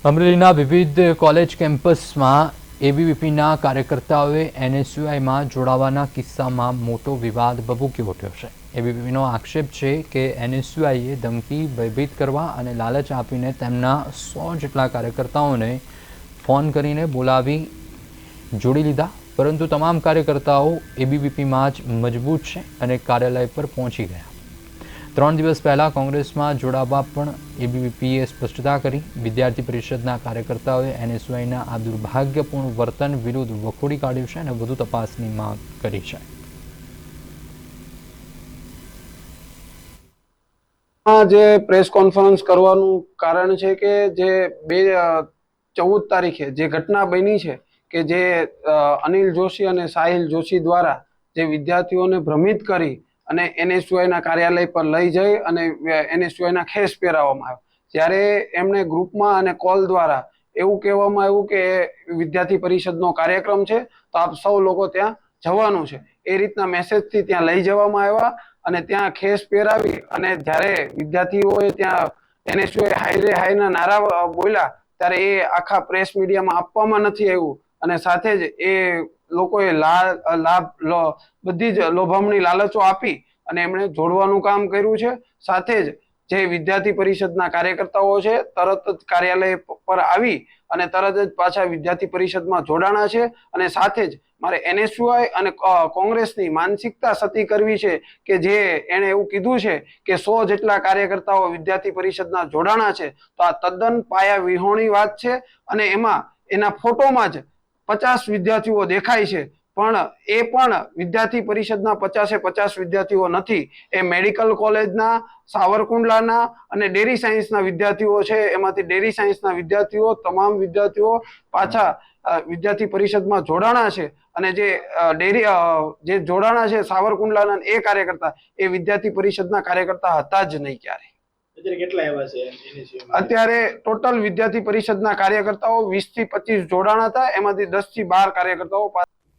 અમરેલીના વિવિધ કોલેજ કેમ્પસમાં એબીવીપીના કાર્યકર્તાઓએ એનએસયુઆઈમાં જોડાવાના કિસ્સામાં મોટો વિવાદ ભભૂકી ઉઠ્યો છે। એબીવીપીનો આક્ષેપ છે કે એનએસયુઆઈએ ધમકી, ભયભીત કરવા અને લાલચ આપીને તેમના 100 જેટલા કાર્યકર્તાઓને ફોન કરીને બોલાવી જોડી લીધા, પરંતુ તમામ કાર્યકર્તાઓ એબીવીપીમાં જ મજબૂત છે અને કાર્યાલય પર પહોંચી ગયા। 3 દિવસ પહેલા કોંગ્રેસમાં જોડાવા પણ એબીવીપીએ સ્પષ્ટતા કરી। વિદ્યાર્થી પરિષદના કાર્યકર્તાઓએ એનએસયુઆઈના આ દુર્ભાગ્યપૂર્ણ વર્તન વિરુદ્ધ વખોડી કાઢ્યું છે અને વધુ તપાસની માંગ કરી છે। જે પ્રેસ કોન્ફરન્સ કરવાનું કારણ છે કે જે 14 તારીખે જે ઘટના બની છે કે જે અનિલ જોશી અને સાહિલ જોશી દ્વારા જે વિદ્યાર્થીઓને ભ્રમિત કરી અને એનએસયુઆઈના કાર્યાલય પર લઈ જઈ અને એનએસયુઆઈના ખેસ પહેરાવવામાં આવ્યો, જ્યારે એમણે ગ્રુપમાં અને કોલ દ્વારા એવું કહેવામાં આવ્યું કે વિદ્યાર્થી પરિષદનો કાર્યક્રમ છે તો આપ સૌ લોકો ત્યાં જવાનું છે, એ રીતના મેસેજથી ત્યાં લઈ જવામાં આવ્યા અને ત્યાં ખેસ પહેરાવી અને જ્યારે વિદ્યાર્થીઓએ ત્યાં એનએસયુઆઈ હાય રે હાયના નારા બોલ્યા ત્યારે એ આખા પ્રેસ મીડિયામાં આપવામાં નથી આવ્યું અને સાથે જ એ લોકોએ બધી જ લોભામણી લાલચો આપી અને એમણે જોડવાનું કામ કર્યું છે। સાથે જ જે વિદ્યાર્થી પરિષદના કાર્યકર્તાઓ છે તરત જ કાર્યાલય પર આવી અને તરત જ પાછા વિદ્યાર્થી પરિષદમાં જોડાણા છે અને સાથે જ મારે એનએસયુઆઈ અને કોંગ્રેસની માનસિકતા સતી કરવી છે કે જે એણે એવું કીધું છે કે 100 જેટલા કાર્યકર્તાઓ વિદ્યાર્થી પરિષદના જોડાણા છે, તો આ તદ્દન પાયા વિહોણી વાત છે અને એમાં એના ફોટોમાં જ 50 વિદ્યાર્થીઓ દેખાય છે, પણ એ પણ વિદ્યાર્થી પરિષદના 50 વિદ્યાર્થીઓ નથી, એ મેડિકલ કોલેજના, સાવરકુંડલાના અને ડેરી સાયન્સના વિદ્યાર્થીઓ છે। એમાંથી ડેરી સાયન્સના વિદ્યાર્થીઓ તમામ વિદ્યાર્થીઓ પાછા વિદ્યાર્થી પરિષદમાં જોડાણા છે અને જે જોડાણા છે સાવરકુંડલાના એ કાર્યકર્તા એ વિદ્યાર્થી પરિષદના કાર્યકર્તા હતા જ નહીં ક્યારે। અત્યારે કેટલા આવ્યા છે? અત્યારે ટોટલ વિદ્યાર્થી પરિષદના કાર્યકર્તાઓ 20 થી 25 જોડાણા હતા, એમાંથી 10 થી 12 કાર્યકર્તાઓ